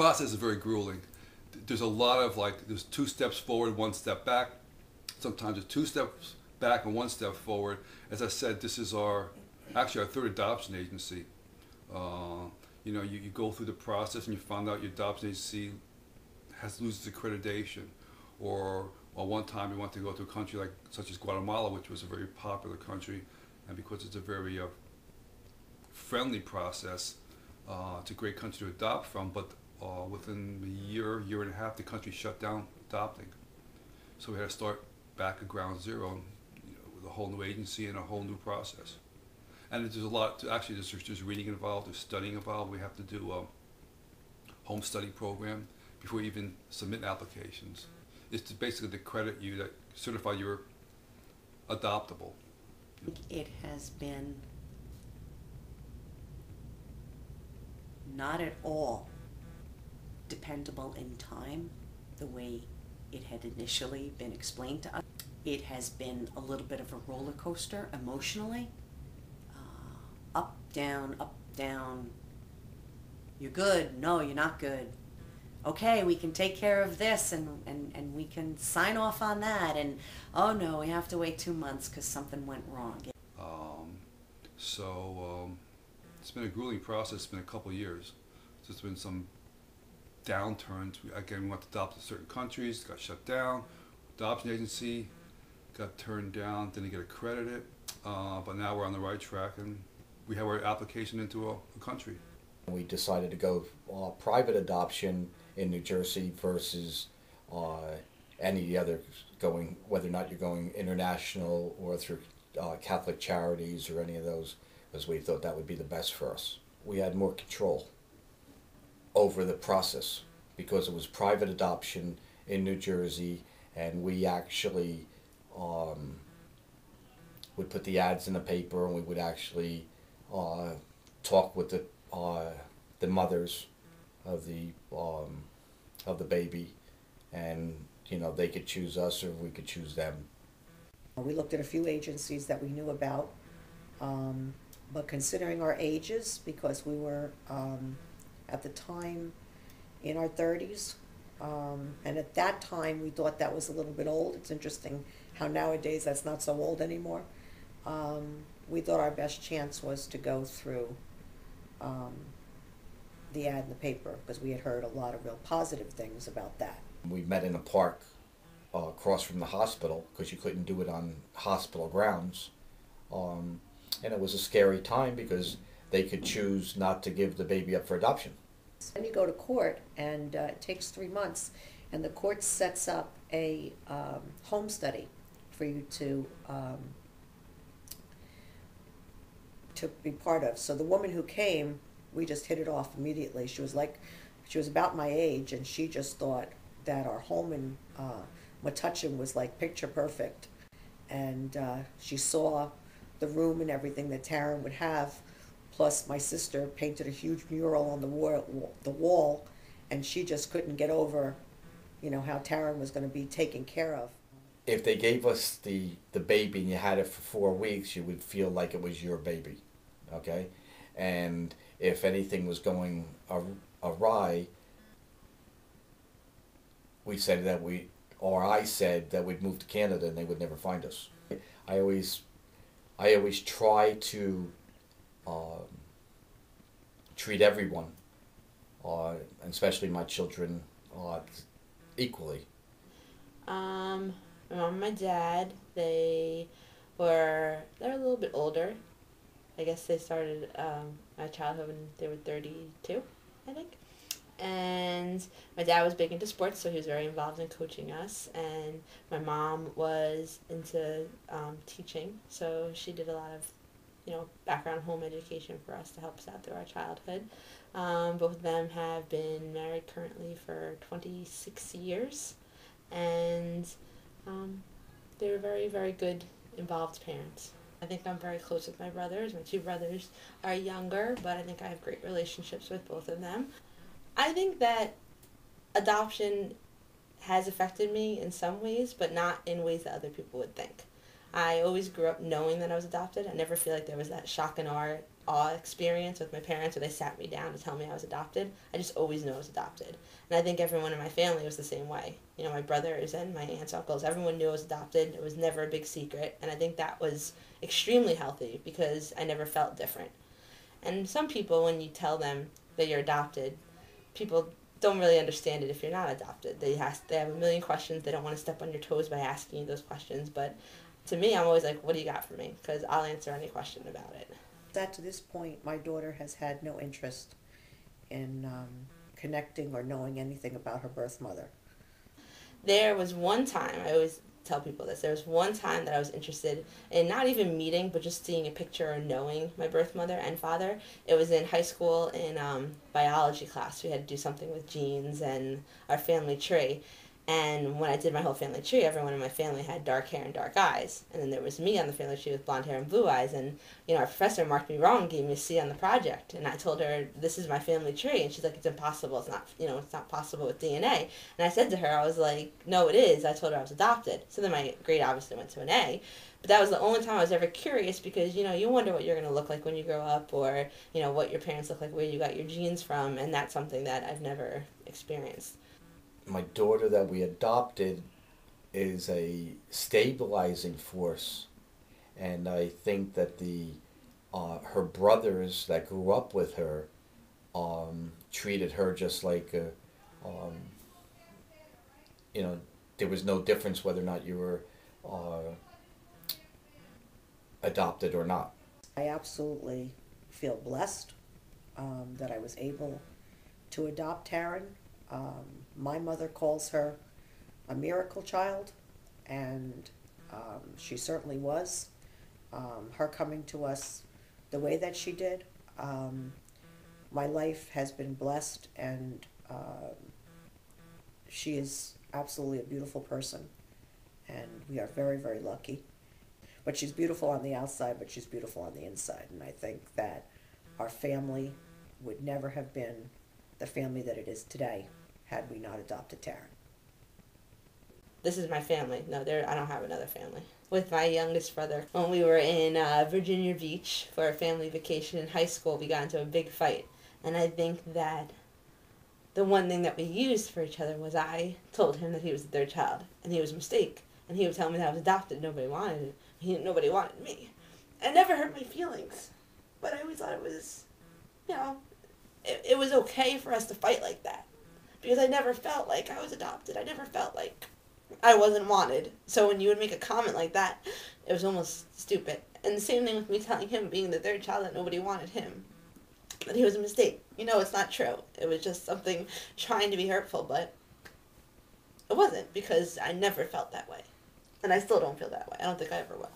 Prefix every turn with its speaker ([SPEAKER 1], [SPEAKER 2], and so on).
[SPEAKER 1] process is very grueling. There's a lot of there's 2 steps forward, 1 step back. Sometimes it's 2 steps back and 1 step forward. As I said, this is actually our 3rd adoption agency. You go through the process and you find out your adoption agency loses accreditation, or one time we went to go to a country such as Guatemala, which was a very popular country, and because it's a very friendly process, it's a great country to adopt from, but within a year and a half, the country shut down adopting. So we had to start back at ground zero, with a whole new agency and a whole new process. And there's a lot actually. There's reading involved, there's studying involved. We have to do a home study program before you even submit applications. It's basically to credit you, that certify you're adoptable.
[SPEAKER 2] It has been not at all dependable in time the way it had initially been explained to us. It has been a little bit of a roller coaster emotionally. Up, down. You're good. No, you're not good. Okay, we can take care of this and we can sign off on that. And oh no, we have to wait 2 months because something went wrong.
[SPEAKER 1] It's been a grueling process. It's been a couple of years. There's been some downturns. Again, we went to adopt in certain countries, got shut down. Adoption agency got turned down, didn't get accredited. But now we're on the right track, and we have our application into a country.
[SPEAKER 3] We decided to go private adoption in New Jersey versus any other whether or not you're going international or through Catholic charities or any of those, because we thought that would be the best for us. We had more control over the process because it was private adoption in New Jersey, and we actually would put the ads in the paper, and we would actually talk with the mothers of the baby, and they could choose us or we could choose them.
[SPEAKER 4] We looked at a few agencies that we knew about, but considering our ages, because we were at the time in our 30s, and at that time we thought that was a little bit old. It's interesting how nowadays that's not so old anymore. We thought our best chance was to go through the ad in the paper, because we had heard a lot of real positive things about that.
[SPEAKER 3] We met in a park across from the hospital, because you couldn't do it on hospital grounds. And it was a scary time because they could choose not to give the baby up for adoption.
[SPEAKER 4] Then you go to court, and it takes 3 months, and the court sets up a home study for you to be part of. So the woman who came, we just hit it off immediately. She was about my age, and she just thought that our home in Metuchen was like picture perfect. And she saw the room and everything that Taryn would have. Plus my sister painted a huge mural on the wall, and she just couldn't get over, how Taryn was going to be taken care of.
[SPEAKER 3] If they gave us the baby and you had it for 4 weeks, you would feel like it was your baby, okay? And if anything was going awry, I said that we'd move to Canada and they would never find us. I always try to treat everyone, and especially my children, equally.
[SPEAKER 5] My mom and my dad, they were a little bit older. I guess they started my childhood when they were 32, I think. And my dad was big into sports, so he was very involved in coaching us. And my mom was into teaching, so she did a lot of, background home education for us to help us out through our childhood. Both of them have been married currently for 26 years, and they were very, very good, involved parents. I think I'm very close with my brothers. My 2 brothers are younger, but I think I have great relationships with both of them. I think that adoption has affected me in some ways, but not in ways that other people would think. I always grew up knowing that I was adopted. I never feel like there was that shock and awe experience with my parents where they sat me down to tell me I was adopted. I just always knew I was adopted. And I think everyone in my family was the same way. You know, my brothers and my aunts, uncles, everyone knew I was adopted. It was never a big secret. And I think that was extremely healthy because I never felt different. And some people, when you tell them that you're adopted, people don't really understand it if you're not adopted. They have a million questions. They don't want to step on your toes by asking you those questions. But to me, I'm always like, what do you got for me? Because I'll answer any question about it.
[SPEAKER 4] That to this point, my daughter has had no interest in connecting or knowing anything about her birth mother.
[SPEAKER 5] There was one time, I always tell people this, there was one time that I was interested in not even meeting, but just seeing a picture or knowing my birth mother and father. It was in high school in biology class. We had to do something with genes and our family tree. And when I did my whole family tree, everyone in my family had dark hair and dark eyes. And then there was me on the family tree with blonde hair and blue eyes. And, you know, our professor marked me wrong, gave me a C on the project. And I told her, this is my family tree. And she's like, it's impossible. It's not, you know, it's not possible with DNA. And I said to her, I was like, no, it is. I told her I was adopted. So then my grade obviously went to an A. But that was the only time I was ever curious because, you know, you wonder what you're going to look like when you grow up or, you know, what your parents look like, where you got your genes from. And that's something that I've never experienced.
[SPEAKER 3] My daughter that we adopted is a stabilizing force, and I think that her brothers that grew up with her treated her just like you know, there was no difference whether or not you were adopted or not.
[SPEAKER 4] I absolutely feel blessed that I was able to adopt Taryn. My mother calls her a miracle child, and she certainly was. Her coming to us the way that she did, my life has been blessed, and she is absolutely a beautiful person, and we are very, very lucky. But she's beautiful on the outside, but she's beautiful on the inside, and I think that our family would never have been the family that it is today had we not adopted Taryn.
[SPEAKER 5] This is my family. No, I don't have another family. With my youngest brother, when we were in Virginia Beach for a family vacation in high school, we got into a big fight. And I think that the one thing that we used for each other was I told him that he was the third child, and he was a mistake. And he would tell me that I was adopted. Nobody wanted it. Nobody wanted me. It never hurt my feelings. But I always thought it was, you know, it was okay for us to fight like that. Because I never felt like I was adopted. I never felt like I wasn't wanted. So when you would make a comment like that, it was almost stupid. And the same thing with me telling him, being the third child, that nobody wanted him. That he was a mistake. You know, it's not true. It was just something trying to be hurtful, but it wasn't, because I never felt that way. And I still don't feel that way. I don't think I ever will.